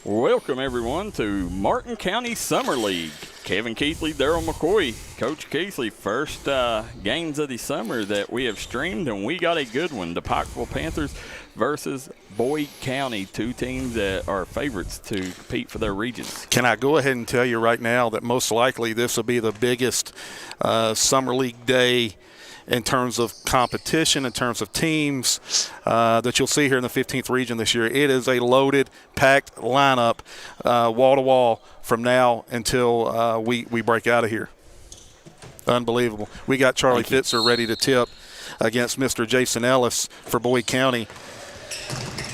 Welcome, everyone, to Martin County Summer League. Kevin Keithley, Daryl McCoy. Coach Keithley, first games of the summer that we have streamed, and we got a good one. The Pikeville Panthers versus Boyd County, two teams that are favorites to compete for their regions. Can I go ahead and tell you right now that most likely this will be the biggest Summer League day in terms of competition, in terms of teams that you'll see here in the 15th region this year. It is a loaded, packed lineup, wall-to-wall from now until we break out of here. Unbelievable. We got Charlie Fitzer ready to tip against Mr. Jason Ellis for Boyd County.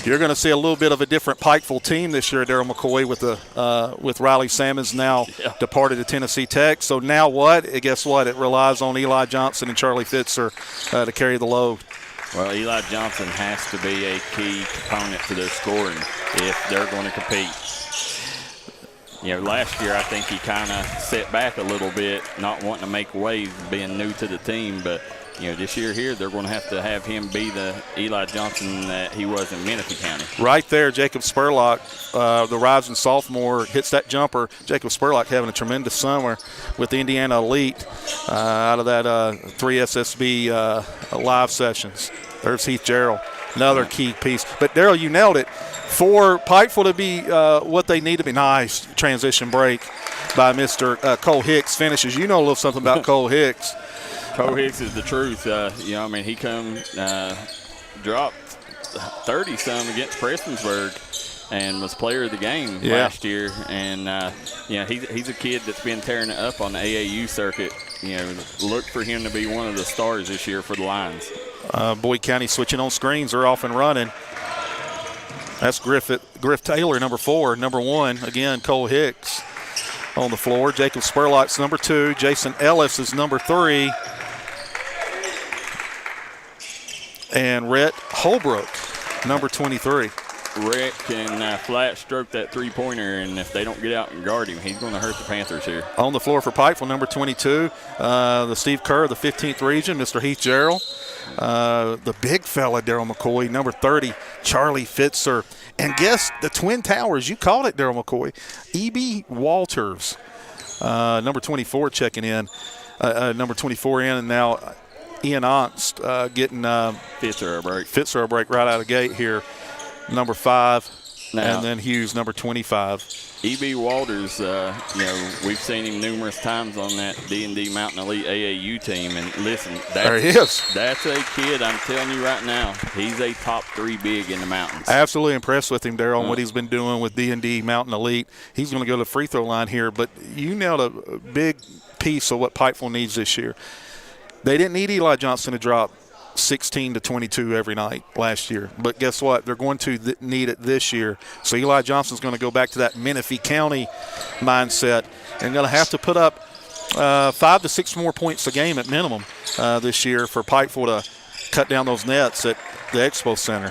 You're going to see a little bit of a different Pikeville team this year, Daryl McCoy, with Riley Salmons now departed to Tennessee Tech. So now what? Guess what? It relies on Eli Johnson and Charlie Fitzer to carry the load. Well, Eli Johnson has to be a key component to their scoring if they're going to compete. You know, last year I think he kind of set back a little bit, not wanting to make waves, being new to the team, but you know, this year here, they're going to have him be the Eli Johnson that he was in Menifee County. Right there, Jacob Spurlock, the rising sophomore, hits that jumper. Jacob Spurlock having a tremendous summer with the Indiana Elite out of that 3 SSB live sessions. There's Heath Gerald, another key piece. But, Daryl, you nailed it. For Pikeville to be what they need to be. Nice transition break by Mr. Cole Hicks finishes. You know a little something about Cole Hicks. Cole Hicks is the truth. You know, I mean, he dropped 30-some against Prestonsburg and was player of the game last year. And, you know, he's a kid that's been tearing it up on the AAU circuit. You know, look for him to be one of the stars this year for the Lions. Boyd County switching on screens. They're off and running. That's Griff Taylor, number 4. Number 1, again, Cole Hicks on the floor. Jacob Spurlock's number 2. Jason Ellis is number 3. And Rhett Holbrook, number 23. Rhett can flat stroke that three-pointer, and if they don't get out and guard him, he's going to hurt the Panthers here. On the floor for Pikeville, number 22, the Steve Kerr of the 15th region, Mr. Heath Gerald. The big fella, Daryl McCoy, number 30, Charlie Fitzer. And guess the Twin Towers, you called it, Daryl McCoy, E.B. Walters, number 24 checking in, number 24 in, and now Ian Onst getting Fitzer a break right out of the gate here, number 5, now, and then Hughes, number 25. E.B. Walters, you know, we've seen him numerous times on that D&D Mountain Elite AAU team. And listen, there he is. That's a kid, I'm telling you right now, he's a top 3 big in the mountains. Absolutely impressed with him, Daryl, on what he's been doing with D&D Mountain Elite. He's going to go to the free throw line here, but you nailed a big piece of what Pikeville needs this year. They didn't need Eli Johnson to drop 16 to 22 every night last year. But guess what? They're going to need it this year. So Eli Johnson's going to go back to that Menifee County mindset and going to have to put up 5 to 6 more points a game at minimum this year for Pikeville to cut down those nets at the Expo Center.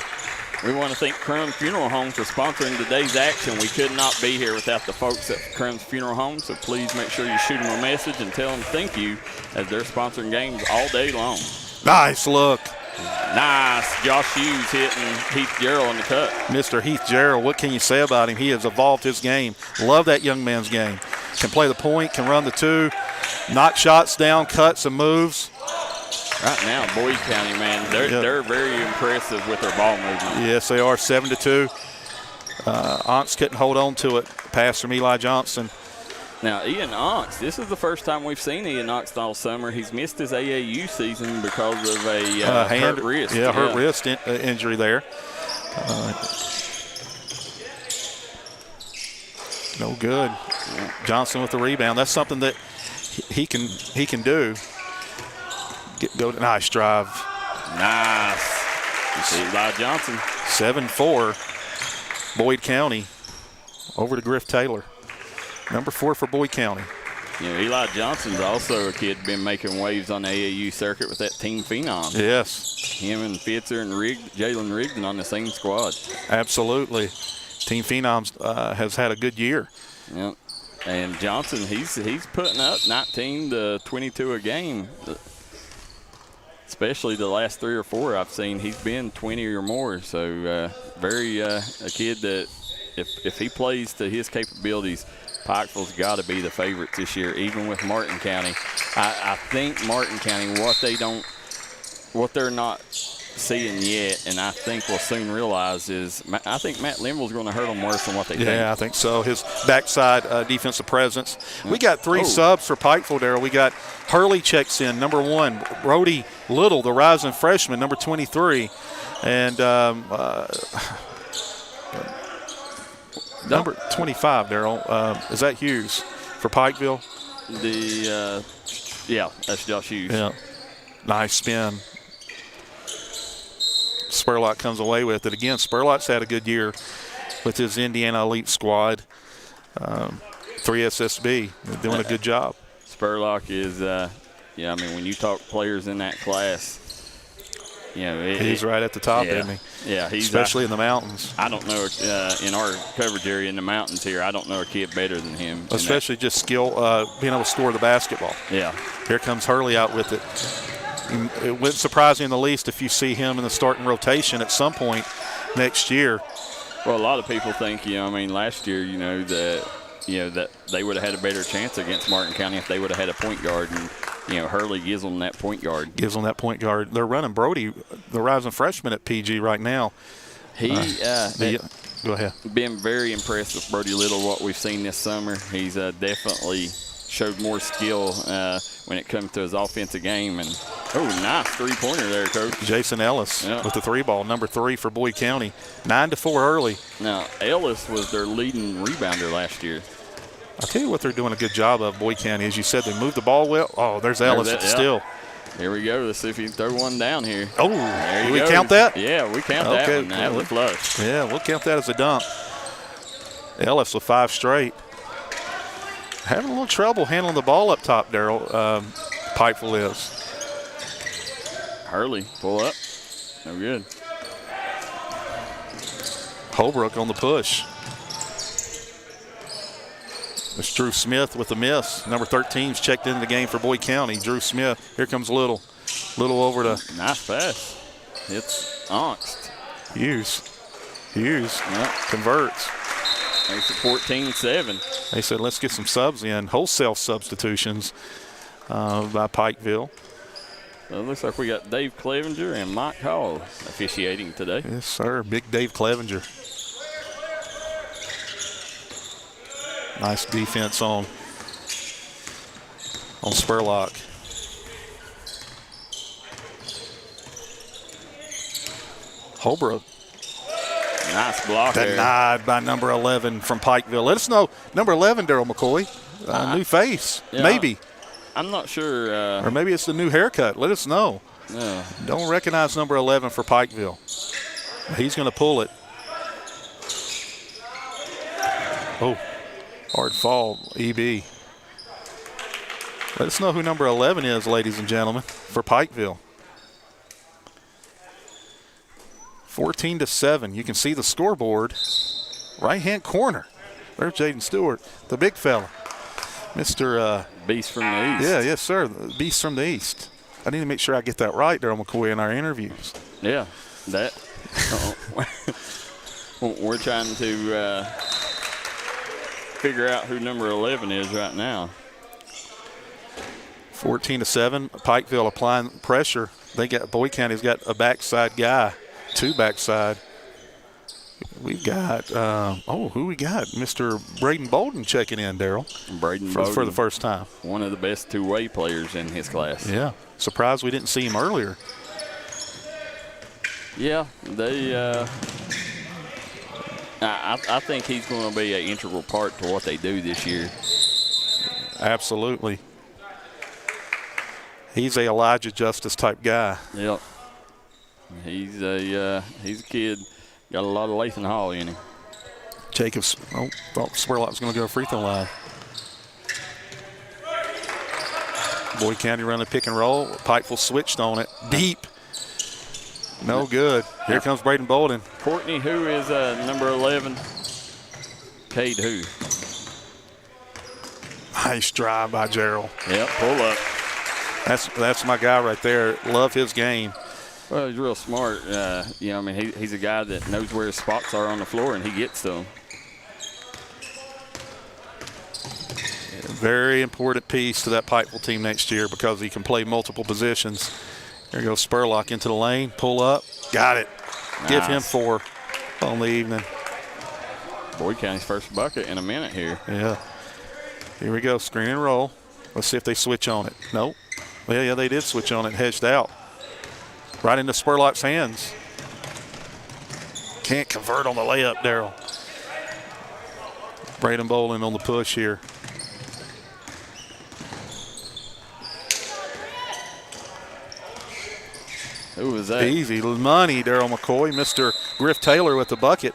We want to thank Crumbs Funeral Home for sponsoring today's action. We could not be here without the folks at Crumbs Funeral Home, so please make sure you shoot them a message and tell them thank you as they're sponsoring games all day long. Nice look. Nice. Josh Hughes hitting Heath Gerald in the cut. Mr. Heath Gerald, what can you say about him? He has evolved his game. Love that young man's game. Can play the point, can run the 2, knock shots down, cuts and moves. Right now, Boyd County, man, they're very impressive with their ball movement. Yes, they are, 7-2. Onts couldn't hold on to it. Pass from Eli Johnson. Now, Ian Onks, this is the first time we've seen Ian Onks all summer. He's missed his AAU season because of a hurt wrist. Yeah, hurt wrist injury there. No good. Johnson with the rebound. That's something that he can do. Nice drive. Nice. You see Eli Johnson. 7-4. Boyd County over to Griff Taylor. Number 4 for Boyd County. You know, Eli Johnson's also a kid been making waves on the AAU circuit with that team phenom. Yes. Him and Fitzer and Jalen Rigdon on the same squad. Absolutely. Team phenoms has had a good year. Yep. And Johnson, he's putting up 19 to 22 a game. Especially the last 3 or 4 I've seen, he's been 20 or more. So a kid that if he plays to his capabilities, Pikeville's got to be the favorites this year, even with Martin County. I think Martin County, what they're not seeing yet, and I think we'll soon realize, is I think Matt Linville's going to hurt them worse than what they think. Yeah, I think so. His backside defensive presence. We got 3 subs for Pikeville, Darryl. We got Hurley checks in, number 1. Brody Little, the rising freshman, number 23. And number 25, Darryl. Is that Hughes for Pikeville? Yeah, that's Josh Hughes. Yeah. Nice spin. Spurlock comes away with it. Again, Spurlock's had a good year with his Indiana Elite squad. 3SSB, they're doing a good job. Spurlock is, when you talk players in that class, he's right at the top, isn't he? Yeah, especially in the mountains. I don't know in our coverage area in the mountains here. I don't know a kid better than him. Especially just skill, being able to score the basketball. Yeah. Here comes Hurley out with it. It wouldn't surprise you in the least if you see him in the starting rotation at some point next year. Well, a lot of people think, last year, that they would have had a better chance against Martin County if they would have had a point guard, and Hurley gives them that point guard. They're running Brody, the rising freshman at PG right now. Go ahead. Been very impressed with Brody Little, what we've seen this summer. He's definitely showed more skill when it comes to his offensive game. And nice three-pointer there, Coach. Jason Ellis with the 3-ball, number 3 for Boyd County. 9-4 early. Now, Ellis was their leading rebounder last year. I'll tell you what they're doing a good job of, Boyd County. As you said, they moved the ball well. Oh, there's Ellis at the steal. Here we go. Let's see if he can throw one down here. Oh, do we count that? Yeah, we count that one. That was flush. Yeah, we'll count that as a dunk. Ellis with 5 straight. Having a little trouble handling the ball up top, Darryl. Pikeville is. Hurley, pull up. No good. Holbrook on the push. It's Drew Smith with the miss. Number 13's checked into the game for Boyd County. Drew Smith. Here comes Little. Little over to. Nice pass. It's Ongst. Hughes converts. Makes it 14-7. They said, let's get some subs in. Wholesale substitutions by Pikeville. So it looks like we got Dave Clevenger and Mike Hall officiating today. Yes, sir. Big Dave Clevenger. Nice defense on Spurlock. Holbrook. Nice block there. Denied by number 11 from Pikeville. Let us know. Number 11, Darryl McCoy. New face, maybe. I'm not sure. Or maybe it's the new haircut. Let us know. Yeah. Don't recognize number 11 for Pikeville. He's going to pull it. Oh, hard fall, EB. Let us know who number 11 is, ladies and gentlemen, for Pikeville. 14-7. You can see the scoreboard. Right-hand corner. There's Jaden Stewart, the big fella. Mr. Beast from the East. Yeah, yes, sir. Beast from the East. I need to make sure I get that right, Darryl McCoy, in our interviews. Yeah, that. We're trying to figure out who number 11 is right now. 14-7. Pikeville applying pressure. Boyd County's got a backside guy. 2 backside. We've got, who we got? Mr. Braden Bolden checking in, Darryl. Braden Bolden. For the first time. One of the best two-way players in his class. Yeah. Surprised we didn't see him earlier. Yeah, they I think he's going to be an integral part to what they do this year. Absolutely. He's a Elijah Justice type guy. Yep. He's a kid. Got a lot of Lathan Hall in him. Jacobs, thought Spurlock was going to go free throw line. Boyd County running pick and roll. Pikeville switched on it. Deep. No good. Here comes Braden Bolden. Courtney, who is number 11? Cade, who? Nice drive by Gerald. Yep, pull up. That's my guy right there. Love his game. Well, he's real smart. He's a guy that knows where his spots are on the floor, and he gets to them. Very important piece to that Pikeville team next year because he can play multiple positions. There goes Spurlock into the lane, pull up, got it. Nice. Give him 4 on the evening. Boyd County's first bucket in a minute here. Yeah. Here we go, screen and roll. Let's see if they switch on it. Nope. Well, yeah, they did switch on it, hedged out. Right into Spurlock's hands. Can't convert on the layup, Daryl. Braden Bolin on the push here. Who was that? Easy money, Daryl McCoy. Mr. Griff Taylor with the bucket.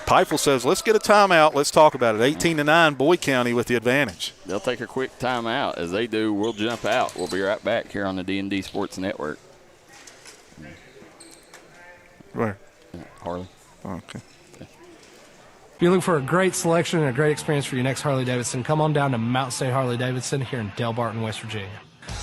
Pikeville says, let's get a timeout. Let's talk about it. 18-9, Boyd County with the advantage. They'll take a quick timeout. As they do, we'll jump out. We'll be right back here on the D&D Sports Network. Where? Harley. Okay. If you're looking for a great selection and a great experience for your next Harley-Davidson, come on down to Mountain State Harley-Davidson here in Del Barton, West Virginia.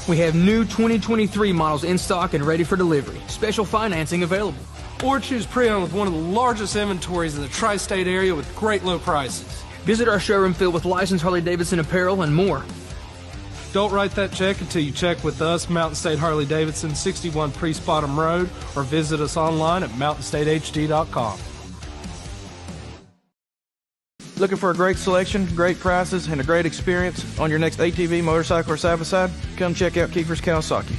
We have new 2023 models in stock and ready for delivery. Special financing available. Or choose pre-owned with one of the largest inventories in the tri-state area with great low prices. Visit our showroom filled with licensed Harley-Davidson apparel and more. Don't write that check until you check with us, Mountain State Harley-Davidson, 61 Priest Bottom Road, or visit us online at mountainstatehd.com. Looking for a great selection, great prices, and a great experience on your next ATV, motorcycle, or side-by-side? Come check out Kiefer's Kawasaki.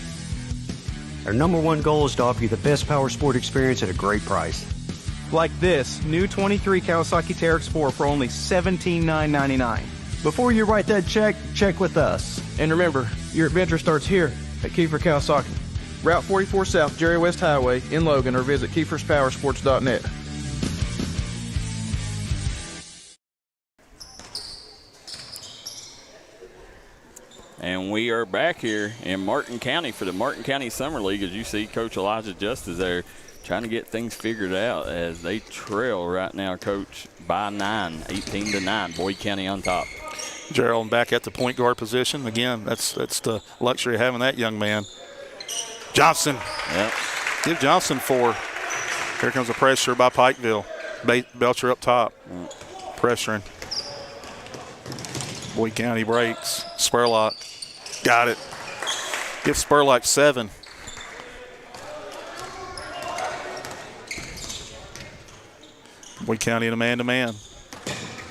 Our #1 goal is to offer you the best power sport experience at a great price. Like this new 23 Kawasaki Teryx 4 for only $17,999. Before you write that check, check with us. And remember, your adventure starts here at Kiefer Kawasaki. Route 44 South, Jerry West Highway in Logan, or visit KiefersPowersports.net. And we are back here in Martin County for the Martin County Summer League. As you see, Coach Elijah Justice there trying to get things figured out as they trail right now, Coach, by 9, 18-9. Boyd County on top. Gerald back at the point guard position. Again, that's the luxury of having that young man. Johnson. Yep. Give Johnson 4. Here comes the pressure by Pikeville. Belcher up top. Pressuring. Boyd County breaks. Spurlock. Got it. Give Spurlock 7. Boyd County in a man-to-man.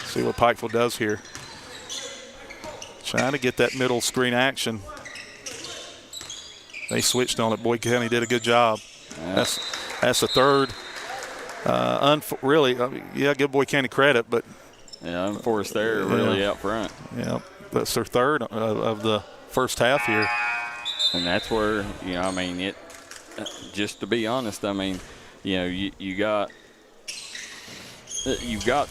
See what Pikeville does here. Trying to get that middle screen action. They switched on it. Boyd County did a good job. Yeah. That's the third. Give Boyd County credit, but unforced there really out front. Yeah, that's their third of the first half here. And that's where, just to be honest, you've got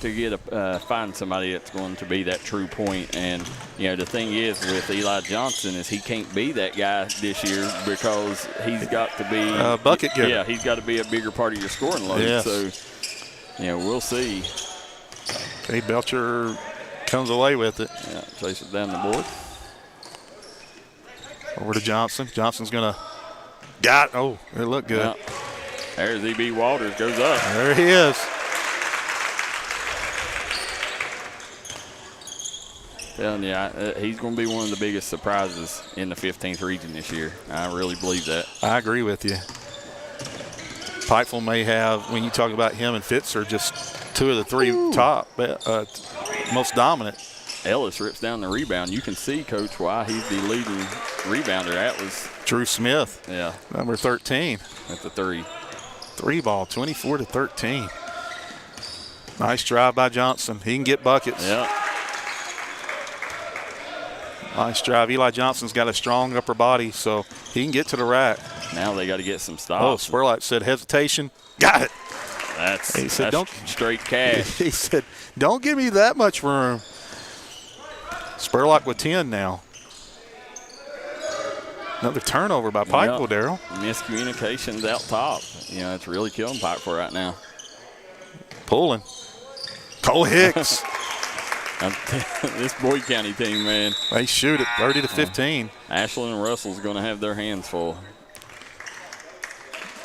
to find somebody that's going to be that true point. And, the thing is with Eli Johnson is he can't be that guy this year because he's got to be bucket getter. Yeah, he's got to be a bigger part of your scoring load. Yes. So, we'll see. Okay, Belcher comes away with it. Yeah, chase it down the board. Over to Johnson. Johnson's going to – it looked good. Yeah. There's E.B. Walters, goes up. There he is. Telling you, he's going to be one of the biggest surprises in the 15th region this year. I really believe that. I agree with you. Pikeville may have, when you talk about him and Fitzer, just 2 of the 3 top, most dominant. Ellis rips down the rebound. You can see, Coach, why he's the leading rebounder. That was Drew Smith. Yeah. Number 13. At the 3. 3 ball, 24-13. Nice drive by Johnson. He can get buckets. Yeah. Nice drive. Eli Johnson's got a strong upper body, so he can get to the rack. Now they got to get some stops. Spurlock said hesitation. Got it. He said, don't straight cash. He said, don't give me that much room. Spurlock with 10 now. Another turnover by Pikeville, Daryl. Miscommunications out top. It's really killing Pikeville right now. Pulling. Cole Hicks. This Boyd County team, man. They shoot it 30-15. Ashland and Russell's going to have their hands full.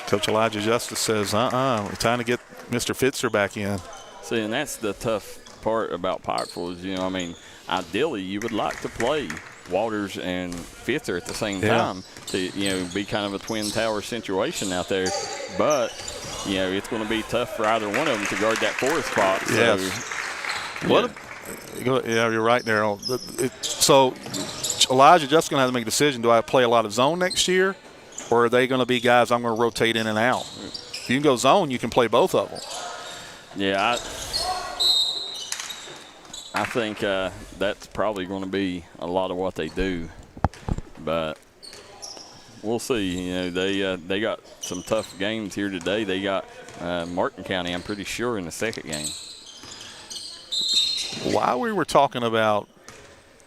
Coach Elijah Justice says, we're trying to get Mr. Fitzer back in. See, and that's the tough part about Pikeville is, I mean, ideally you would like to play Waters and Fitzer at the same time to, be kind of a twin tower situation out there. But, it's going to be tough for either one of them to guard that fourth spot. Yeah, you're right there. So Elijah just going to have to make a decision. Do I play a lot of zone next year, or are they going to be guys I'm going to rotate in and out? If you can go zone, you can play both of them. Yeah, I think that's probably going to be a lot of what they do. But we'll see. They got some tough games here today. They got Martin County, I'm pretty sure, in the second game. While we were talking about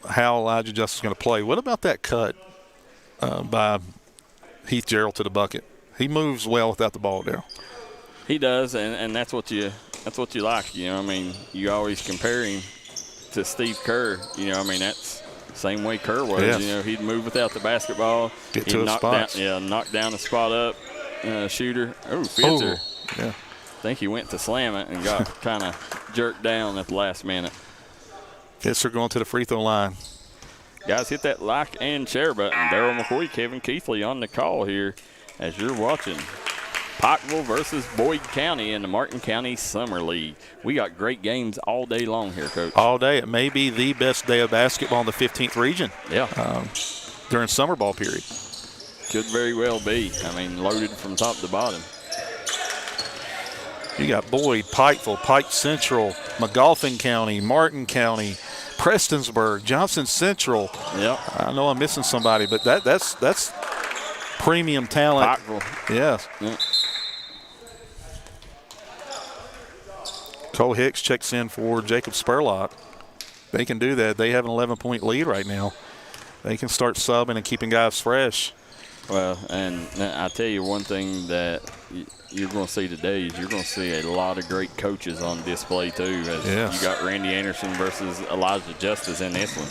how Elijah Justice is going to play, what about that cut by Heath Gerald to the bucket? He moves well without the ball, Darryl. He does, and that's what you like. I mean, you always compare him to Steve Kerr. I mean, that's the same way Kerr was. Yes. He'd move without the basketball. Get to his spots. Knock down the spot up shooter. Oh, Fitzer. Yeah. I think he went to slam it and got kind of jerked down at the last minute. Fitzer going to the free throw line. Guys, hit that like and share button. Darryl McCoy, Kevin Keithley on the call here as you're watching Pikeville versus Boyd County in the Martin County Summer League. We got great games all day long here, Coach. All day. It may be the best day of basketball in the 15th region. Yeah. During summer ball period. Could very well be. I mean, loaded from top to bottom. You got Boyd, Pikeville, Pike Central, McGoffin County, Martin County, Prestonsburg, Johnson Central. Yep. I know I'm missing somebody, but that's premium talent. Pikeville. Yes. Yep. Cole Hicks checks in for Jacob Spurlock. They can do that. They have an 11-point lead right now. They can start subbing and keeping guys fresh. Well, and I tell you one thing that you're going to see today is you're going to see a lot of great coaches on display too. As you got Randy Anderson versus Elijah Justice in this one.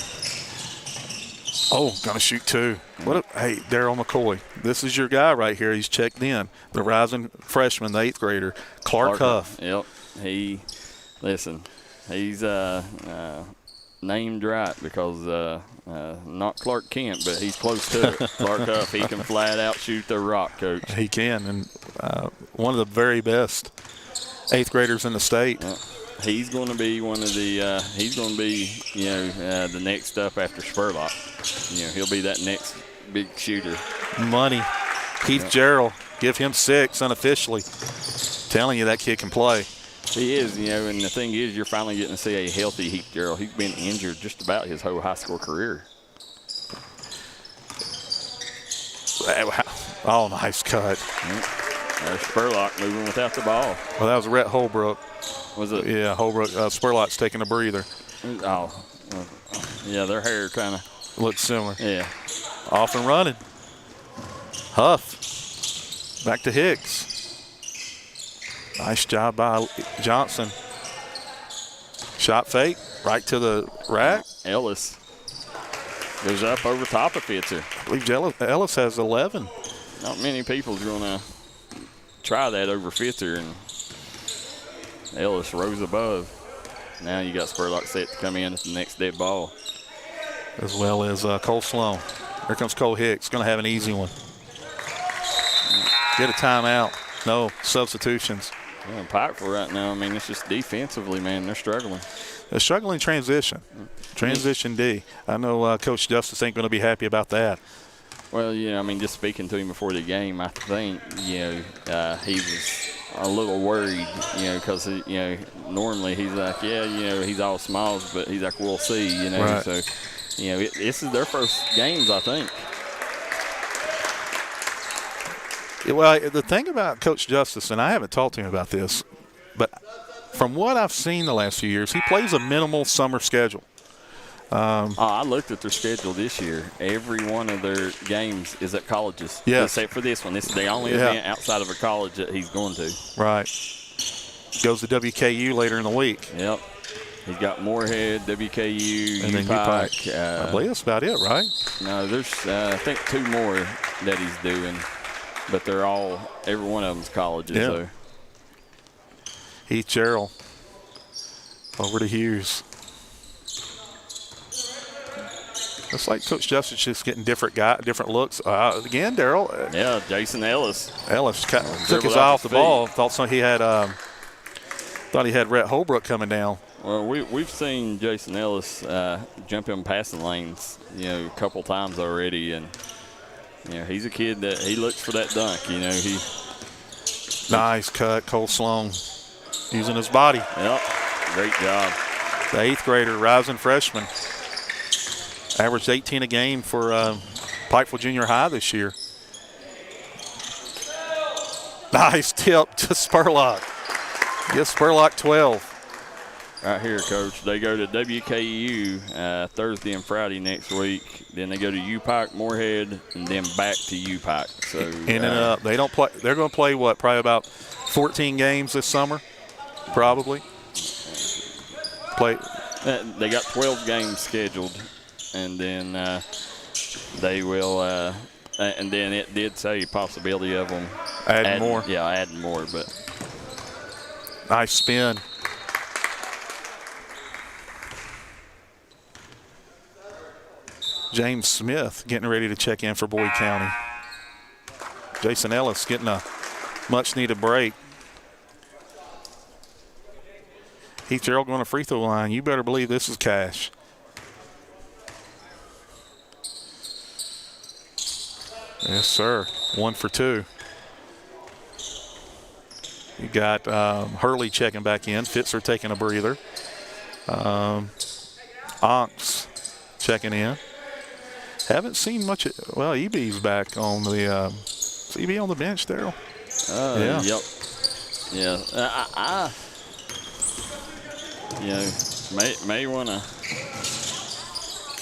Oh, gonna shoot two. Hey, Darryl McCoy, this is your guy right here. He's checked in. The rising freshman, the 8th grader, Clark Huff. Yep. He's named right because not Clark Kent, but he's close to it. Clark Huff, he can flat out shoot the rock, Coach. He can, and one of the very best 8th graders in the state. He's going to be one of the. He's going to be, the next up after Spurlock. He'll be that next big shooter. Money. Heath Gerald, give him 6 unofficially. Telling you that kid can play. He is, and the thing is, you're finally getting to see a healthy Heath Gerald. He's been injured just about his whole high school career. Oh, nice cut. There's Spurlock moving without the ball. Well, that was Rhett Holbrook. Was it? Yeah, Holbrook. Spurlock's taking a breather. Oh, yeah, their hair kind of looks similar. Yeah. Off and running. Huff. Back to Hicks. Nice job by Johnson. Shot fake, right to the rack. Ellis goes up over top of Fitzer. I believe Ellis has 11. Not many people's going to try that over Fitzer, and Ellis rose above. Now you got Spurlock set to come in at the next dead ball. As well as Cole Sloan. Here comes Cole Hicks, going to have an easy one. Get a timeout. No substitutions. Yeah, Pikeville right now, I mean, it's just defensively, man, they're struggling. They're struggling transition. Transition D. I know Coach Justice ain't going to be happy about that. Well, I mean, just speaking to him before the game, I think, he was a little worried, because, normally he's like, he's all smiles, but he's like, we'll see, Right. So, this is their first games, I think. Well, the thing about Coach Justice, and I haven't talked to him about this, but from what I've seen the last few years, he plays a minimal summer schedule. I looked at their schedule this year. Every one of their games is at colleges. Yes. Except for this one. This is the only event outside of a college that he's going to. Right. Goes to WKU later in the week. Yep. He's got Moorhead, WKU, and then UPike. I believe that's about it, right? No, there's, I think, 2 more that he's doing. But they're all, every one of them's colleges. Yeah. So. Heath Gerald Over to Hughes. Looks like Coach Justin's just getting different looks. Again, Daryl. Yeah, Jason Ellis. Ellis took his eye off the ball. Thought he had Rhett Holbrook coming down. Well, we've seen Jason Ellis jump in passing lanes, a couple times already, and he's a kid that he looks for that dunk. Nice cut, Cole Sloan, using his body. Yep, great job. The 8th grader, rising freshman, averaged 18 a game for Pikeville Junior High this year. Nice tip to Spurlock. Gets Spurlock 12. Right here, Coach. They go to WKU Thursday and Friday next week. Then they go to U-Pike, Moorhead, and then back to U-Pike. So in and up. They don't play. They're going to play what? Probably about 14 games this summer. Probably. They got 12 games scheduled, and then they will. And then it did say possibility of them adding more. Yeah, adding more. But nice spin. James Smith getting ready to check in for Boyd County. Jason Ellis getting a much-needed break. Heath Gerald going to free throw line. You better believe this is cash. Yes, sir. 1 for 2. You got Hurley checking back in. Fitzer taking a breather. Onks checking in. Haven't seen much. Well, EB's back on the. Is EB on the bench, Daryl? Yeah. Yep. Yeah. May want to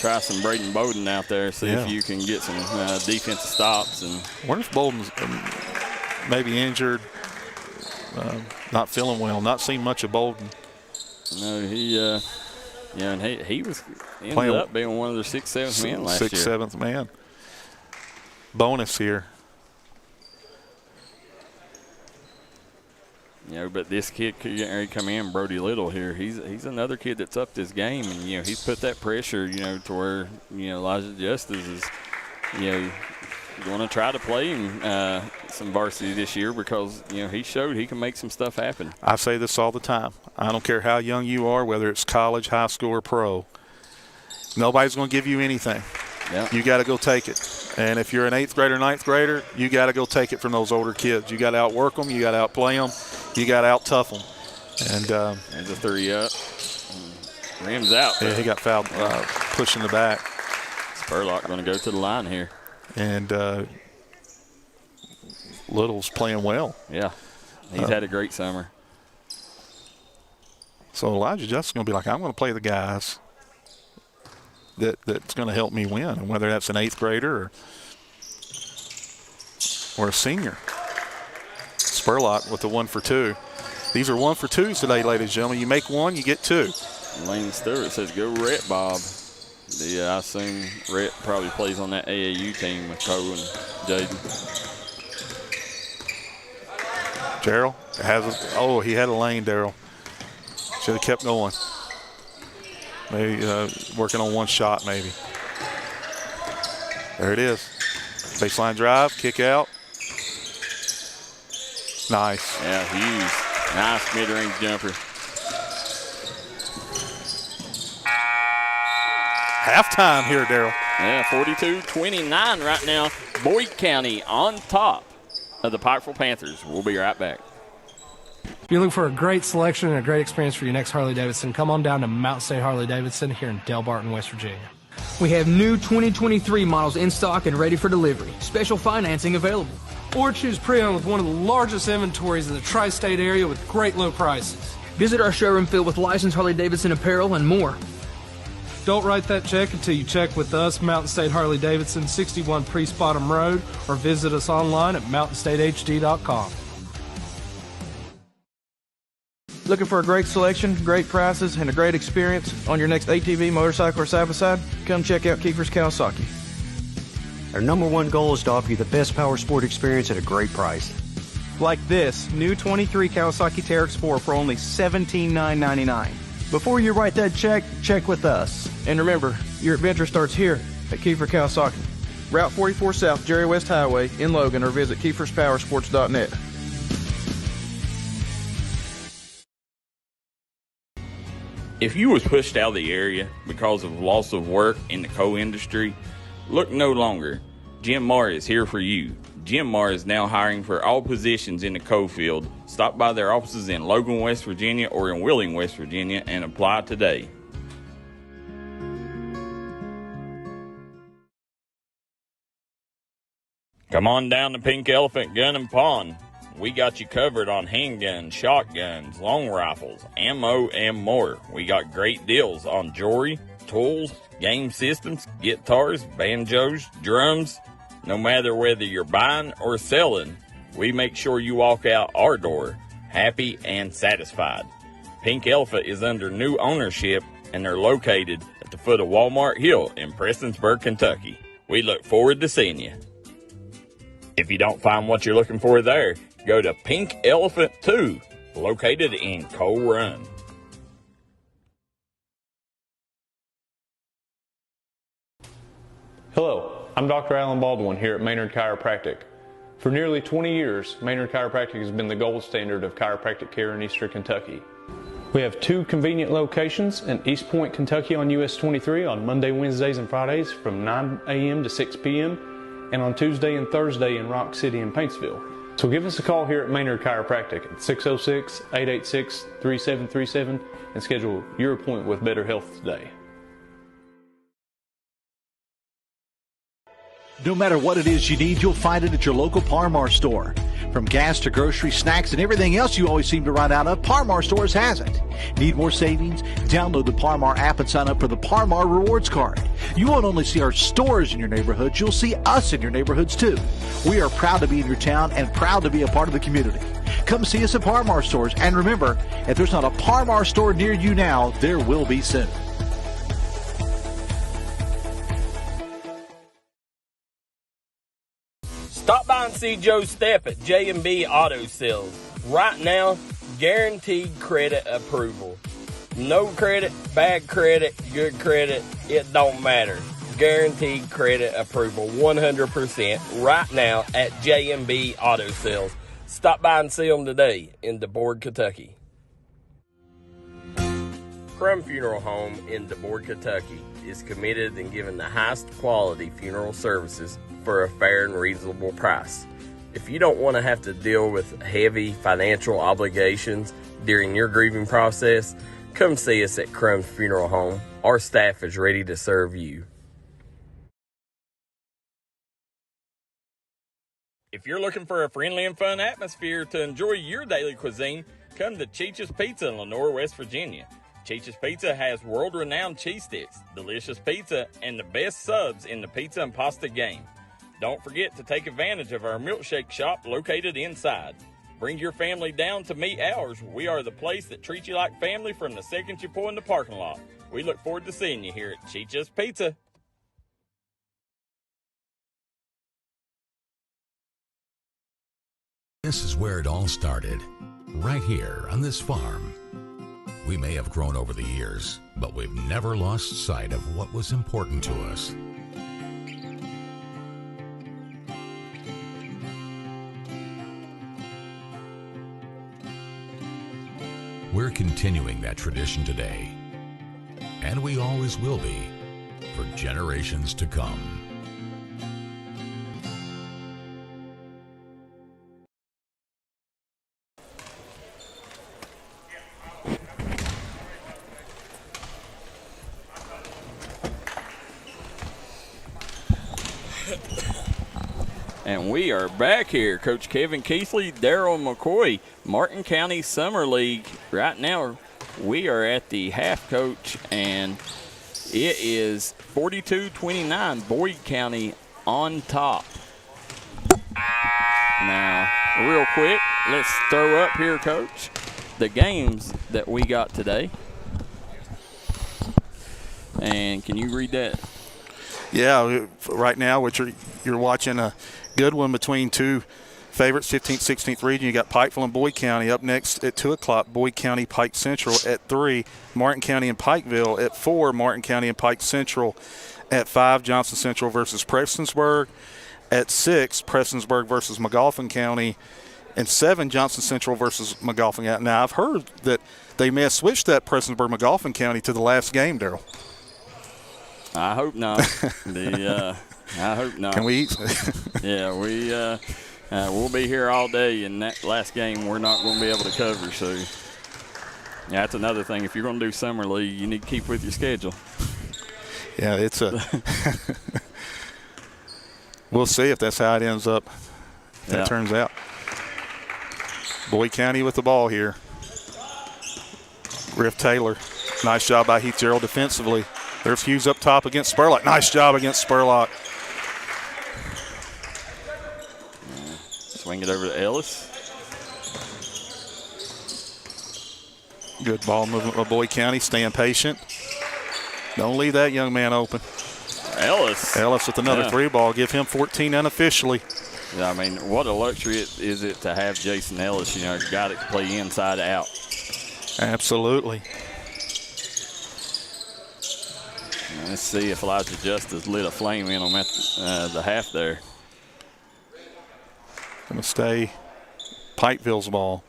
try some Braden Bowden out there. See if you can get some defensive stops. And wonder if Bowden's maybe injured, not feeling well. Not seen much of Bowden. No, he. And he was ended up being one of their 6th, 7th men last year. 6th, 7th man. Bonus here. But this kid could come in, Brody Little here. He's another kid that's upped his game, and he's put that pressure, to where Elijah Justice is, going to try to play him some varsity this year because he showed he can make some stuff happen. I say this all the time. I don't care how young you are, whether it's college, high school, or pro. Nobody's going to give you anything. Yep. You got to go take it. And if you're an 8th grader, 9th grader, you got to go take it from those older kids. You got to outwork them. You got to outplay them. You got to out-tough them. And there's a 3 up. Rims out. Yeah, he got fouled pushing the back. Spurlock going to go to the line here. And Little's playing well. Yeah, he's had a great summer. So Elijah Justice is going to be like, I'm going to play the guys that's going to help me win, and whether that's an 8th grader or a senior. Spurlock with the 1 for 2. These are 1 for 2s today, ladies and gentlemen. You make 1, you get 2. Lane Stewart says, go Rhett, Bob. I assume Rhett probably plays on that AAU team with Cole and Jaden. Darryl has he had a lane, Darryl. Should have kept going. Maybe working on one shot, maybe. There it is. Baseline drive, kick out. Nice. Yeah, Hughes. Nice mid-range jumper. Halftime here, Darryl. Yeah, 42-29 right now. Boyd County on top of the Pikeville Panthers. We'll be right back. If you're looking for a great selection and a great experience for your next Harley-Davidson, come on down to Mountain State Harley-Davidson here in Del Barton, West Virginia. We have new 2023 models in stock and ready for delivery. Special financing available. Or choose pre-owned with one of the largest inventories in the tri-state area with great low prices. Visit our showroom filled with licensed Harley-Davidson apparel and more. Don't write that check until you check with us, Mountain State Harley-Davidson, 61 Priest Bottom Road, or visit us online at mountainstatehd.com. Looking for a great selection, great prices, and a great experience on your next ATV, motorcycle, or side-by-side? Come check out Kiefer's Kawasaki. Our #1 goal is to offer you the best power sport experience at a great price. Like this new 23 Kawasaki Teryx 4 for only $17,999. Before you write that check, check with us. And remember, your adventure starts here at Kiefer Kawasaki. Route 44 South, Jerry West Highway in Logan, or visit KiefersPowersports.net. If you was pushed out of the area because of loss of work in the coal industry, look no longer. Jim Marr is here for you. Jim Marr is now hiring for all positions in the coal field. Stop by their offices in Logan, West Virginia or in Wheeling, West Virginia and apply today. Come on down to Pink Elephant Gun and Pawn. We got you covered on handguns, shotguns, long rifles, ammo, and more. We got great deals on jewelry, tools, game systems, guitars, banjos, drums. No matter whether you're buying or selling, we make sure you walk out our door happy and satisfied. Pink Elephant is under new ownership, and they're located at the foot of Walmart Hill in Prestonsburg, Kentucky. We look forward to seeing you. If you don't find what you're looking for there, go to Pink Elephant 2, located in Coal Run. Hello, I'm Dr. Alan Baldwin here at Maynard Chiropractic. For nearly 20 years, Maynard Chiropractic has been the gold standard of chiropractic care in Eastern Kentucky. We have 2 convenient locations in East Point, Kentucky on US 23 on Monday, Wednesdays, and Fridays from 9 a.m. to 6 p.m. and on Tuesday and Thursday in Rock City and Paintsville. So give us a call here at Maynard Chiropractic at 606-886-3737 and schedule your appointment with Better Health today. No matter what it is you need, you'll find it at your local Par-Mar store. From gas to grocery, snacks, and everything else you always seem to run out of, Par-Mar stores has it. Need more savings? Download the Par-Mar app and sign up for the Par-Mar Rewards Card. You won't only see our stores in your neighborhoods, you'll see us in your neighborhoods too. We are proud to be in your town and proud to be a part of the community. Come see us at Par-Mar stores, and remember, if there's not a Par-Mar store near you now, there will be soon. Stop by and see Joe Stepp at J&B Auto Sales. Right now, guaranteed credit approval. No credit, bad credit, good credit, it don't matter. Guaranteed credit approval 100% right now at J&B Auto Sales. Stop by and see them today in DeBoard, Kentucky. Crum Funeral Home in DeBoard, Kentucky is committed in giving the highest quality funeral services for a fair and reasonable price. If you don't want to have to deal with heavy financial obligations during your grieving process, come see us at Crum Funeral Home. Our staff is ready to serve you. If you're looking for a friendly and fun atmosphere to enjoy your daily cuisine, come to Cheech's Pizza in Lenore, West Virginia. Cheech's Pizza has world-renowned cheese sticks, delicious pizza, and the best subs in the pizza and pasta game. Don't forget to take advantage of our milkshake shop located inside. Bring your family down to meet ours. We are the place that treats you like family from the second you pull in the parking lot. We look forward to seeing you here at Cheech's Pizza. This is where it all started, right here on this farm. We may have grown over the years, but we've never lost sight of what was important to us. We're continuing that tradition today, and we always will be for generations to come. And we are back here. Coach Kevin Keithley, Daryl McCoy, Martin County Summer League. Right now, we are at the half coach, and it is 42-29, Boyd County on top. Now, real quick, let's throw up here, Coach, the games that we got today. And can you read that? Yeah, right now, which you're watching a good one between two Favorites, 15th, 16th region. You got Pikeville and Boyd County up next at 2 o'clock. Boyd County, Pike Central at 3. Martin County and Pikeville at 4. Martin County and Pike Central at 5. Johnson Central versus Prestonsburg. At 6, Prestonsburg versus McGoffin County. And 7, Johnson Central versus McGoffin County. Now, I've heard that they may have switched that Prestonsburg-McGoffin County to the last game, Daryl. I hope not. I hope not. Can we eat? Yeah, we'll be here all day, and that last game we're not going to be able to cover. So, yeah, that's another thing. If you're going to do summer league, you need to keep with your schedule. Yeah, it's a – we'll see if that's how it ends up, if that turns out. Boyd County with the ball here. Griff Taylor. Nice job by Heath Gerald defensively. There's Hughes up top against Spurlock. Nice job against Spurlock. Swing it over to Ellis. Good ball movement by Boyd County, staying patient. Don't leave that young man open. Ellis with another 3 ball. Give him 14 unofficially. Yeah, I mean, what a luxury is it to have Jason Ellis, you know, a guy that can play inside out. Absolutely. Let's see if Elijah Justice lit a flame in him at the half there. Going to stay Pikeville's ball.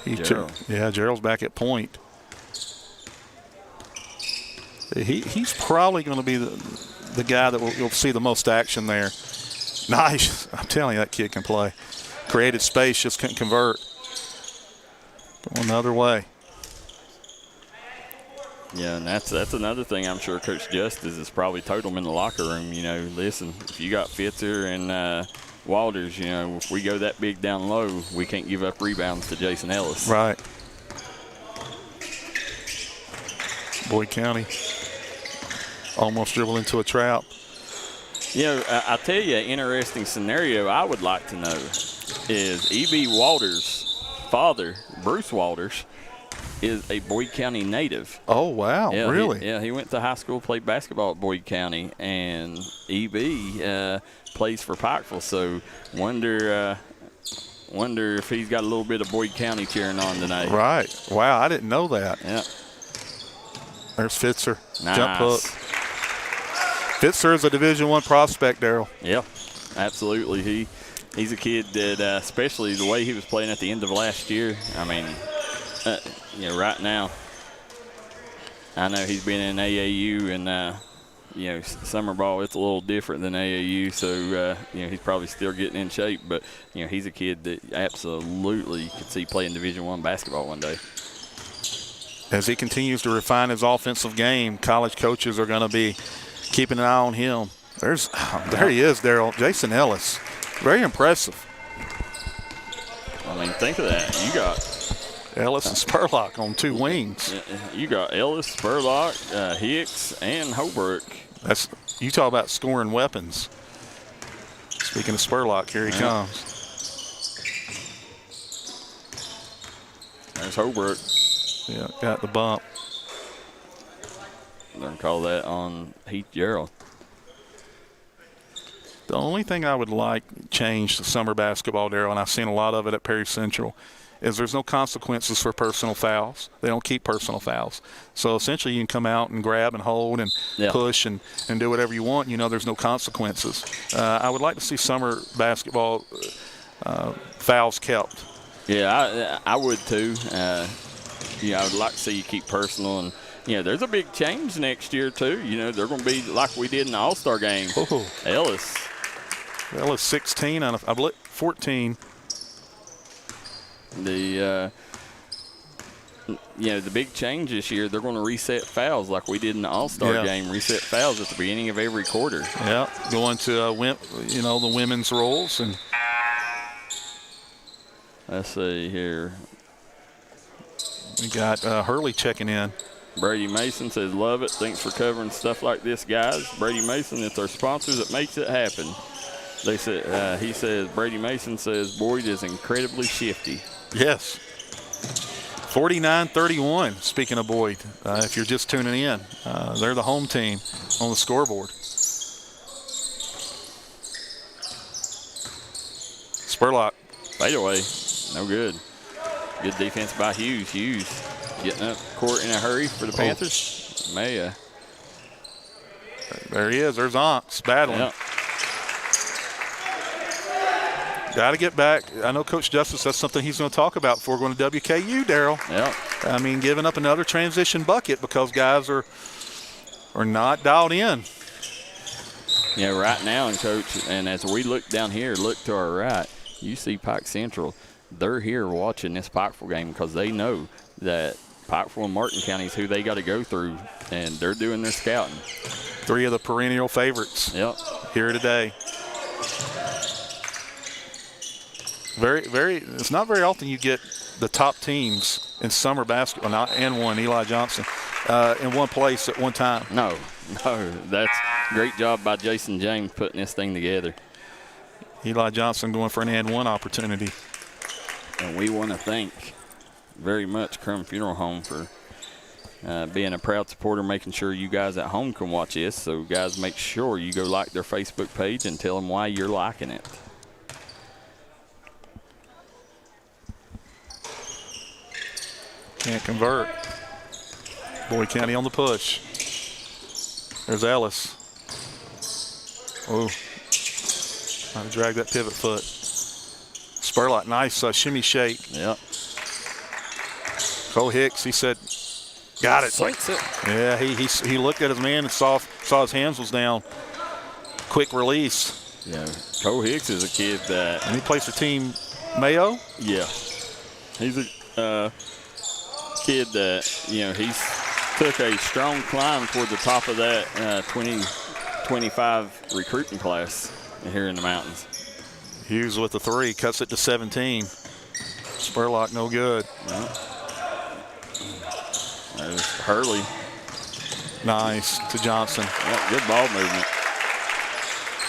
Gerald's back at point. He's probably going to be the guy that you'll see the most action there. Nice. I'm telling you, that kid can play. Created space, just couldn't convert. Going the other way. Yeah, and that's another thing I'm sure Coach Justice is probably told them in the locker room, you know, listen, if you got Fitzer and Walters, you know, if we go that big down low, we can't give up rebounds to Jason Ellis. Right. Boyd County almost dribbled into a trap. You know, I'll tell you an interesting scenario I would like to know is E.B. Walters' father, Bruce Walters, is a Boyd County native. Oh, wow. Yeah, really? He went to high school, played basketball at Boyd County, and E.B. Plays for Pikeville. So wonder if he's got a little bit of Boyd County cheering on tonight. Right. Wow, I didn't know that. Yeah. There's Fitzer. Nice. Jump hook. Fitzer is a Division I prospect, Daryl. Yeah, absolutely. He's a kid that, especially the way he was playing at the end of last year, I mean, you know, right now, I know he's been in AAU and, you know, summer ball, it's a little different than AAU, so, you know, he's probably still getting in shape. But, you know, he's a kid that absolutely could see playing Division I basketball one day. As he continues to refine his offensive game, college coaches are going to be keeping an eye on him. There he is, Daryl. Jason Ellis. Very impressive. I mean, think of that. You got Ellis and Spurlock on 2 wings. You got Ellis, Spurlock, Hicks, and Holbrook. You talk about scoring weapons. Speaking of Spurlock, here he comes. There's Holbrook. Yeah, got the bump. They're going to call that on Heath Gerald. The only thing I would like change to summer basketball, Daryl, and I've seen a lot of it at Perry Central, is there's no consequences for personal fouls. They don't keep personal fouls. So essentially you can come out and grab and hold and push and do whatever you want. You know there's no consequences. I would like to see summer basketball fouls kept. Yeah, I would too. You know, I would like to see you keep personal. And, you know, there's a big change next year too. You know, they're going to be like we did in the All-Star game. Oh. Ellis 16 out of, I believe, 14. You know, the big change this year, they're going to reset fouls like we did in the All-Star game. Reset fouls at the beginning of every quarter. Yeah, going to the women's roles. And let's see here. We got Hurley checking in. Brady Mason says, love it. Thanks for covering stuff like this, guys. Brady Mason, it's our sponsors that makes it happen. They said, he says, Brady Mason says, Boyd is incredibly shifty. Yes. 49-31, speaking of Boyd, if you're just tuning in. They're the home team on the scoreboard. Spurlock. Fadeaway, no good. Good defense by Hughes. Hughes getting up court in a hurry for the Panthers. Maya. There he is. There's Onks battling. Yep. Got to get back. I know Coach Justice, that's something he's going to talk about before going to WKU, Daryl. Yep. I mean, giving up another transition bucket because guys are not dialed in. Yeah, right now, and Coach, and as we look down here, look to our right, you see Pike Central. They're here watching this Pikeville game because they know that Pikeville and Martin County is who they got to go through, and they're doing their scouting. 3 of the perennial favorites here today. It's not very often you get the top teams in summer basketball, and one, Eli Johnson, in one place at one time. No, that's a great job by Jason James putting this thing together. Eli Johnson going for an and one opportunity. And we want to thank very much Crum Funeral Home for being a proud supporter, making sure you guys at home can watch this. So, guys, make sure you go like their Facebook page and tell them why you're liking it. Can't convert. Boyd County on the push. There's Ellis. Oh, trying to drag that pivot foot. Spurlock, nice shimmy shake. Yep. Cole Hicks, he said, got it. Sinks it. Yeah, he looked at his man and saw his hands was down. Quick release. Yeah, Cole Hicks is a kid that. And he plays for Team Mayo? Yeah. He's a kid that, he's took a strong climb toward the top of that 2025 recruiting class here in the mountains. Hughes with the 3, cuts it to 17. Spurlock no good. Yeah. There's Hurley. Nice to Johnson. Yeah, good ball movement.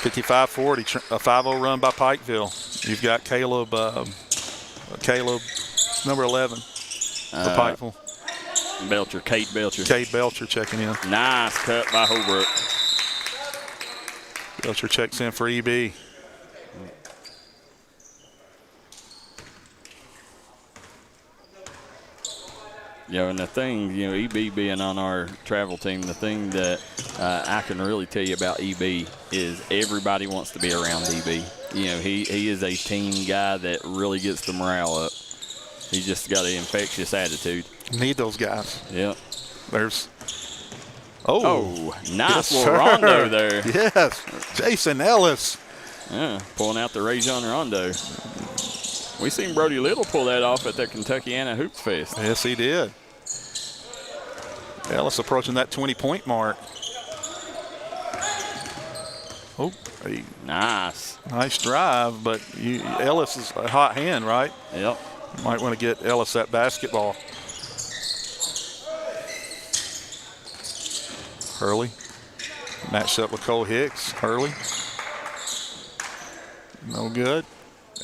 55-40, a 5-0 run by Pikeville. You've got Caleb, number 11 for Pikeville. Cade Belcher. Cade Belcher checking in. Nice cut by Holbrook. Belcher checks in for EB. And the thing, EB being on our travel team, the thing that I can really tell you about EB is everybody wants to be around EB. He is a team guy that really gets the morale up. He's just got an infectious attitude. Need those guys. Yep. There's. Nice little rondo there. Yes. Jason Ellis. Yeah, pulling out the Rajon Rondo. We seen Brody Little pull that off at the Kentuckiana Hoops Fest. Yes, he did. Ellis approaching that 20-point mark. Nice drive, but Ellis is a hot hand, right? Yep. Might want to get Ellis that basketball. Hurley matched up with Cole Hicks. Hurley. No good.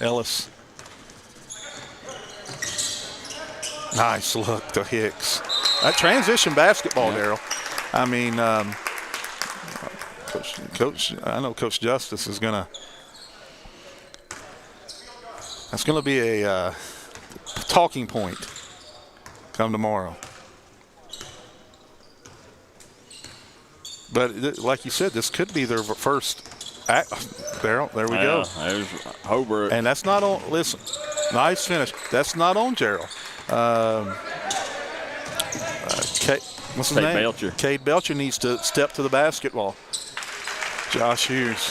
Ellis. Nice look to Hicks. That transition basketball, Daryl. I mean, Coach, I know Coach Justice is going to – that's going to be a talking point come tomorrow. But like you said, this could be their first act. Daryl, there we go. There's Holbrook. And that's not on – listen, nice finish. That's not on Gerald. What's his name? Belcher. Cade Belcher needs to step to the basketball. Josh Hughes.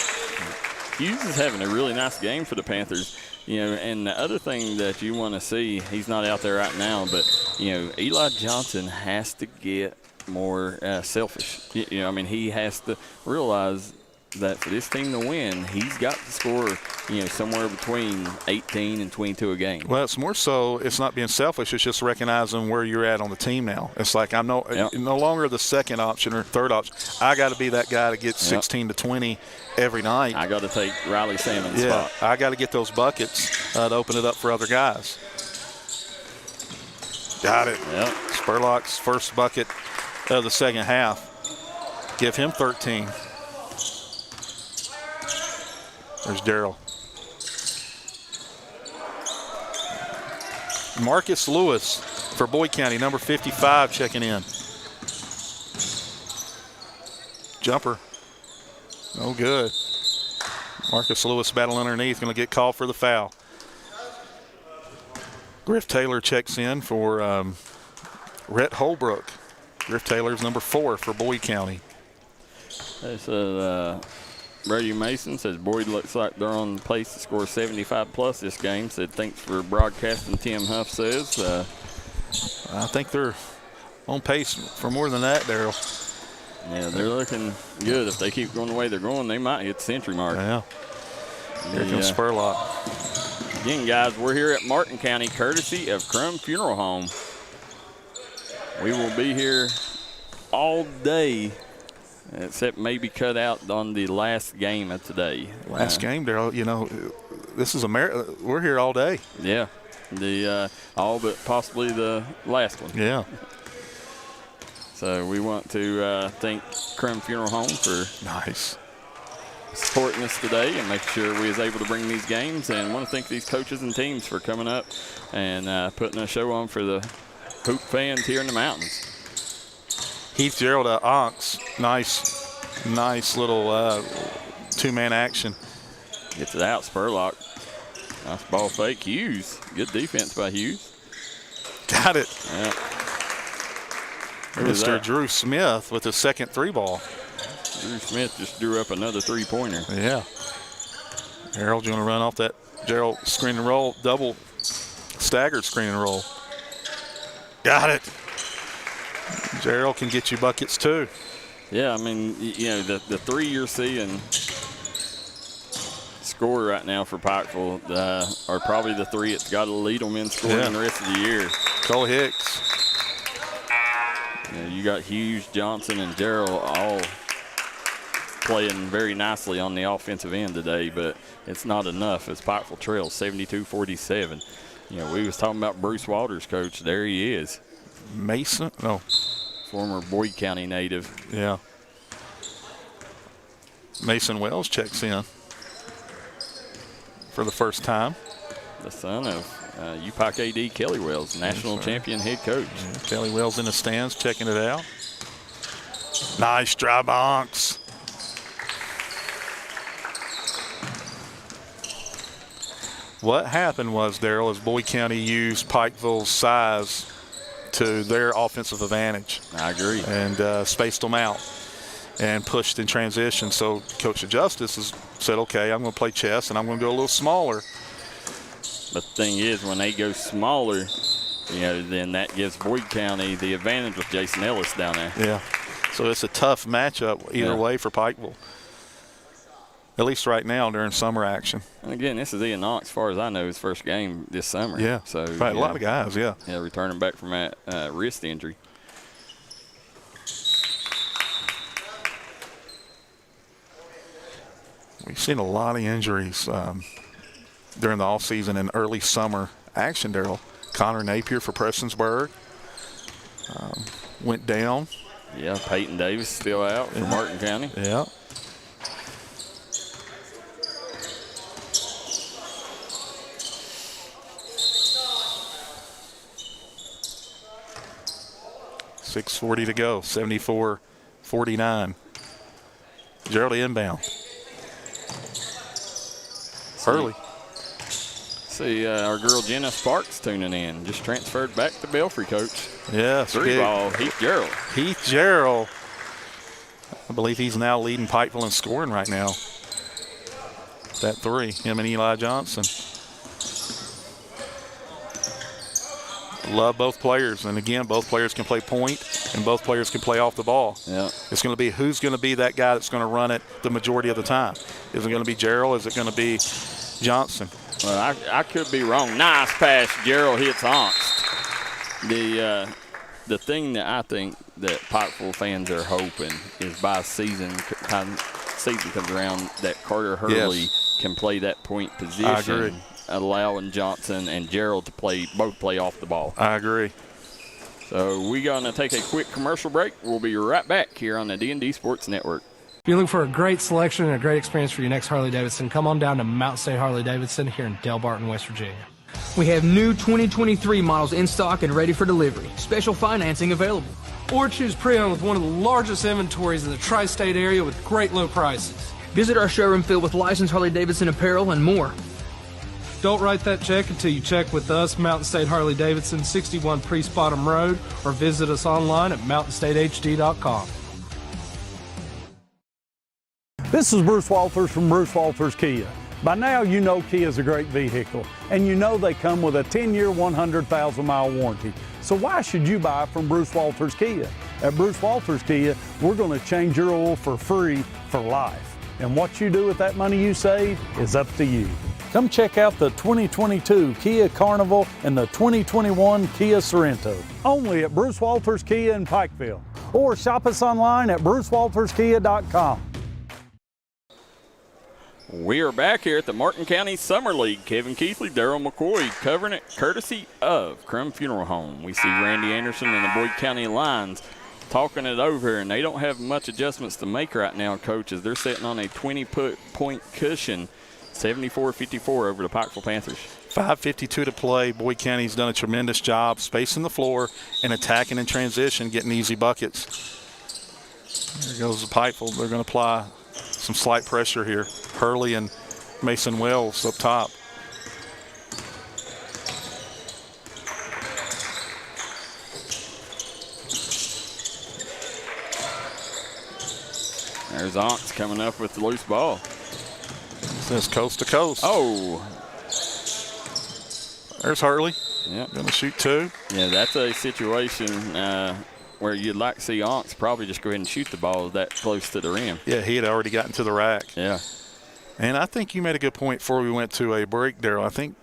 Hughes is having a really nice game for the Panthers. And the other thing that you want to see, he's not out there right now, but, Eli Johnson has to get more selfish. He has to realize that for this team to win, he's got to score, somewhere between 18 and 22 a game. Well, it's more so it's not being selfish. It's just recognizing where you're at on the team now. It's like I'm no longer the second option or third option. I got to be that guy to get 16 to 20 every night. I got to take Riley Salmon's spot. I got to get those buckets to open it up for other guys. Got it. Yep. Spurlock's first bucket of the second half. Give him 13. There's Darrell. Marcus Lewis for Boyd County, number 55, checking in. Jumper. No good. Marcus Lewis battling underneath, going to get called for the foul. Griff Taylor checks in for Rhett Holbrook. Griff Taylor's number 4 for Boyd County. They said Brady Mason says Boyd looks like they're on pace to score 75 plus this game. Said thanks for broadcasting. Tim Huff says. I think they're on pace for more than that, Darrell. Yeah, they're looking good. If they keep going the way they're going, they might hit the century mark. Yeah. Here comes Spurlock. Again, guys, we're here at Martin County, courtesy of Crum Funeral Home. We will be here all day, except maybe cut out on the last game of today. Last game, Darrell. You know, this is we're here all day. Yeah, all but possibly the last one. Yeah. So we want to thank Crum Funeral Home for supporting us today and making sure we was able to bring these games, and want to thank these coaches and teams for coming up and putting a show on for the hoop fans here in the mountains. Heath Gerald Onks, nice little two-man action. Gets it out, Spurlock. Nice ball fake. Hughes, good defense by Hughes. Got it. Yeah. Mr. Drew Smith with his second 3-ball. Drew Smith just drew up another 3-pointer. Yeah. Harold's going to run off that Gerald screen and roll, double staggered screen and roll. Got it. Gerald can get you buckets too. Yeah, I mean, you know, the 3 you're seeing score right now for Pikeville are probably the 3 that's got to lead them in scoring the rest of the year. Cole Hicks. You got Hughes, Johnson, and Gerald all playing very nicely on the offensive end today, but it's not enough as Pikeville trails 72-47. You know, we was talking about Bruce Walters, coach. There he is. Mason? No. Former Boyd County native. Yeah. Mason Wells checks in for the first time. The son of UPike AD Kelly Wells, national champion head coach. Yeah, Kelly Wells in the stands checking it out. Nice drive by Onks. What happened was, Darrell, is Boyd County used Pikeville's size to their offensive advantage. I agree. And spaced them out and pushed in transition. So Coach Justice has said, okay, I'm going to play chess and I'm going to go a little smaller. But the thing is, when they go smaller, you know, then that gives Boyd County the advantage with Jason Ellis down there. Yeah. So it's a tough matchup either way for Pikeville. At least right now during summer action. And again, this is Ian Knox, as far as I know, his first game this summer. Yeah. So right, a lot of guys, yeah. Yeah, returning back from that wrist injury. We've seen a lot of injuries during the offseason and early summer action, Darrell. Connor Napier for Prestonsburg went down. Yeah, Peyton Davis still out for Martin County. Yeah. .640 to go, 74-49. Gerald inbound. Early. See, our girl Jenna Sparks tuning in. Just transferred back to Belfry, coach. Yes. 3-ball, Heath Gerald. Heath Gerald. I believe he's now leading Pikeville in scoring right now. That 3, him and Eli Johnson. Love both players. And again, both players can play point and both players can play off the ball. Yeah. It's going to be who's going to be that guy that's going to run it the majority of the time. Is it going to be Gerald? Is it going to be Johnson? Well, I could be wrong. Nice pass. Gerald hits Onks. The thing that I think that Pikeville fans are hoping is by season comes around that Carter Hurley can play that point position. I agree. Allowing Johnson and Gerald to both play off the ball. I agree. So we're going to take a quick commercial break. We'll be right back here on the D&D Sports Network. If you're looking for a great selection and a great experience for your next Harley-Davidson, come on down to Mountain State Harley-Davidson here in Del Barton, West Virginia. We have new 2023 models in stock and ready for delivery. Special financing available. Or choose pre-owned with one of the largest inventories in the tri-state area with great low prices. Visit our showroom filled with licensed Harley-Davidson apparel and more. Don't write that check until you check with us, Mountain State Harley-Davidson, 61 Priest Bottom Road, or visit us online at mountainstatehd.com. This is Bruce Walters from Bruce Walters Kia. By now you know Kia is a great vehicle, and you know they come with a 10-year, 100,000-mile warranty. So why should you buy from Bruce Walters Kia? At Bruce Walters Kia, we're going to change your oil for free for life. And what you do with that money you save is up to you. Come check out the 2022 Kia Carnival and the 2021 Kia Sorento. Only at Bruce Walters Kia in Pikeville. Or shop us online at brucewalterskia.com. We are back here at the Martin County Summer League. Kevin Keithley, Daryl McCoy covering it courtesy of Crum Funeral Home. We see Randy Anderson and the Boyd County Lions talking it over, and they don't have much adjustments to make right now, coaches. They're sitting on a 20-point cushion, 74-54 over the Pikeville Panthers. 5:52 to play. Boyd County's done a tremendous job spacing the floor and attacking in transition, getting easy buckets. There goes the Pikeville. They're going to apply some slight pressure here. Hurley and Mason Wells up top. There's Onks coming up with the loose ball. Says coast to coast. Oh. There's Hurley. Yep. Going to shoot two. Yeah, that's a situation where you'd like to see Onks probably just go ahead and shoot the ball that close to the rim. Yeah, he had already gotten to the rack. Yeah. And I think you made a good point before we went to a break, Daryl. I think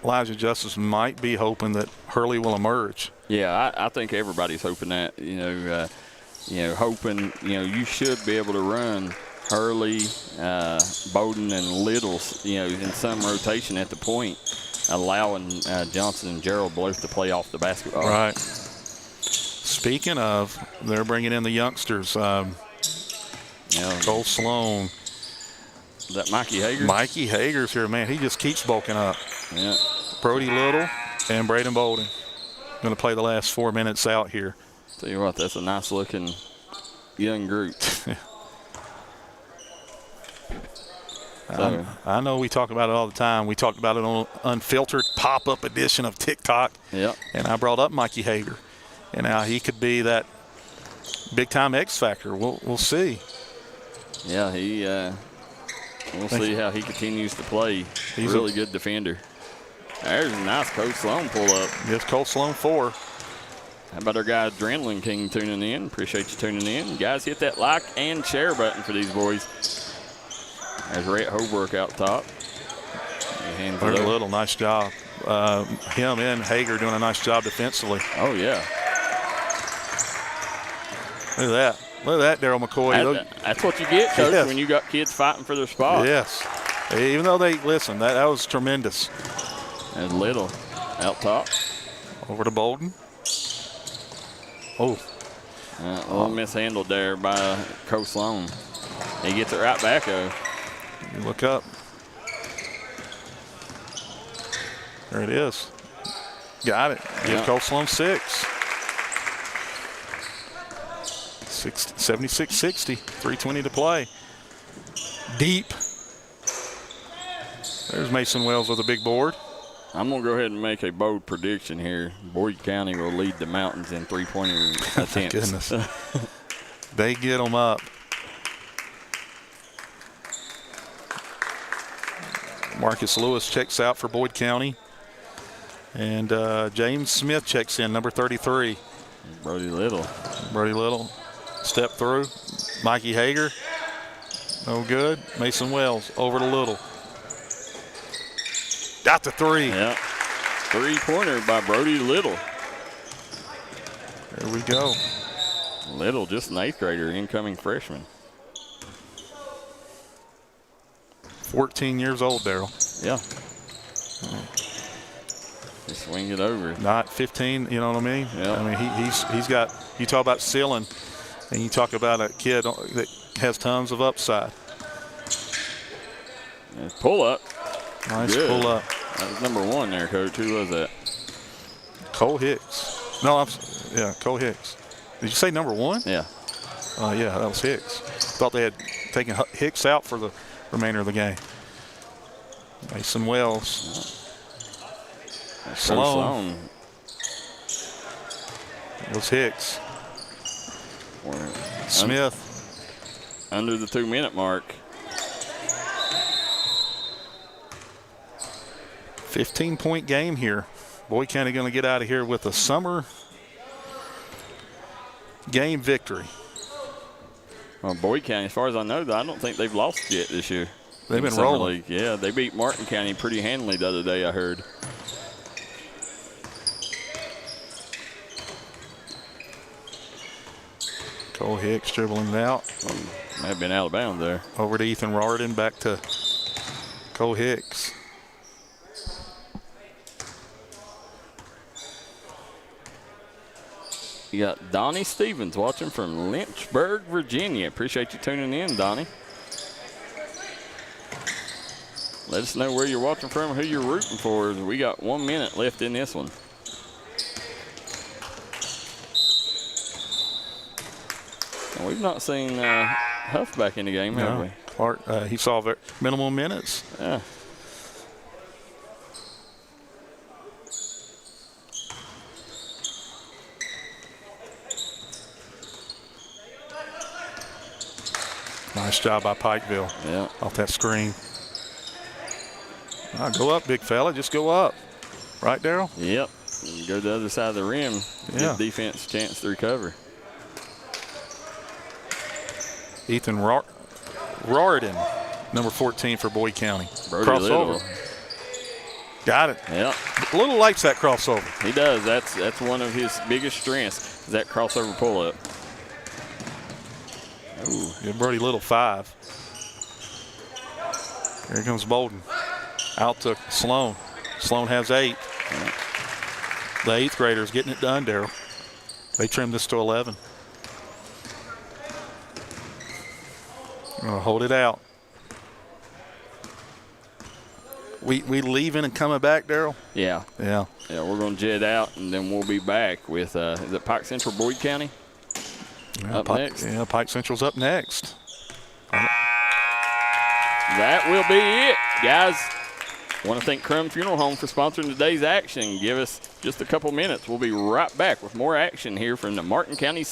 Elijah Justice might be hoping that Hurley will emerge. Yeah, I think everybody's hoping that. Hoping, you should be able to run Hurley, Bowden, and Littles, in some rotation at the point, allowing Johnson and Gerald both to play off the basketball. Right. Speaking of, they're bringing in the youngsters. Cole Sloan. Is that Mikey Hager? Mikey Hager's here, man. He just keeps bulking up. Yeah. Brody Little and Braden Bolden going to play the last 4 minutes out here. Tell you what, that's a nice-looking young group. I know we talk about it all the time. We talked about it on Unfiltered pop-up edition of TikTok. Yep. And I brought up Mikey Hager. And now he could be that big-time X factor. We'll see. Yeah, we'll see how he continues to play. He's a really good defender. There's a nice Cole Sloan pull-up. Yes, Cole Sloan 4. How about our guy Adrenaline King tuning in? Appreciate you tuning in. Guys, hit that like and share button for these boys. There's Rhett Holbrook out top. Very little, nice job. Him and Hager doing a nice job defensively. Oh, yeah. Look at that. Look at that, Daryl McCoy. That's what you get, Coach, yes. when you got kids fighting for their spot. Yes. Even though that was tremendous. And Little out top. Over to Bolden. Oh. A little mishandled there by Cole Sloan. He gets it right back, though. You look up. There it is. Got it. Give Cole Sloan 6. 76-60. 3:20 to play. Deep. There's Mason Wells with a big board. I'm going to go ahead and make a bold prediction here. Boyd County will lead the Mountains in three-pointer attempts. Goodness. They get them up. Marcus Lewis checks out for Boyd County. And James Smith checks in, number 33. Brody Little. Step through. Mikey Hager. No good. Mason Wells over to Little. Got the three. Yeah. Three-pointer by Brody Little. There we go. Little, just an 8th grader, incoming freshman. 14 years old, Daryl. Yeah. swing it over. Not 15, you know what I mean? Yep. I mean, he's got, you talk about ceiling, and you talk about a kid that has tons of upside. And pull up. Nice Good. pull up. That was number 1 there, Coach. Who was that? Cole Hicks. No, Cole Hicks. Did you say number 1? Yeah. Yeah, that was Hicks. Thought they had taken Hicks out for the remainder of the game. Mason Wells. Sloan. It was Hicks. Smith. Under the 2-minute mark. 15-point game here. Boyd County going to get out of here with a summer game victory. Well, Boyd County, as far as I know, I don't think they've lost yet this year. They've been rolling. League. Yeah, they beat Martin County pretty handily the other day, I heard. Cole Hicks dribbling it out. May have been out of bounds there. Over to Ethan Rarden, back to Cole Hicks. You got Donnie Stevens watching from Lynchburg, Virginia. Appreciate you tuning in, Donnie. Let us know where you're watching from, who you're rooting for. We got 1 minute left in this one. And we've not seen Huff back in the game, have we? Clark, he saw minimal minutes. Yeah. Nice job by Pikeville. Yeah. Off that screen. Go up, big fella. Just go up. Right, Daryl? Yep. You go to the other side of the rim. Yeah. Give defense a chance to recover. Ethan Rarden, number 14 for Boyd County. Brody Crossover. Little. Got it. Yeah. Little likes that crossover. He does. That's one of his biggest strengths, is that crossover pull-up. Ooh, give Brody Little 5. Here comes Bolden. Out to Sloan. Sloan has 8. Yeah. The 8th graders getting it done, Daryl. They trimmed this to 11. Hold it out. We leaving and coming back, Daryl? Yeah. Yeah. Yeah, we're going to jet out, and then we'll be back with, is it Pike Central, Boyd County? Yeah, Up next. Yeah, Pike Central's up next. That will be it, guys. Want to thank Crum Funeral Home for sponsoring today's action. Give us just a couple minutes. We'll be right back with more action here from the Martin County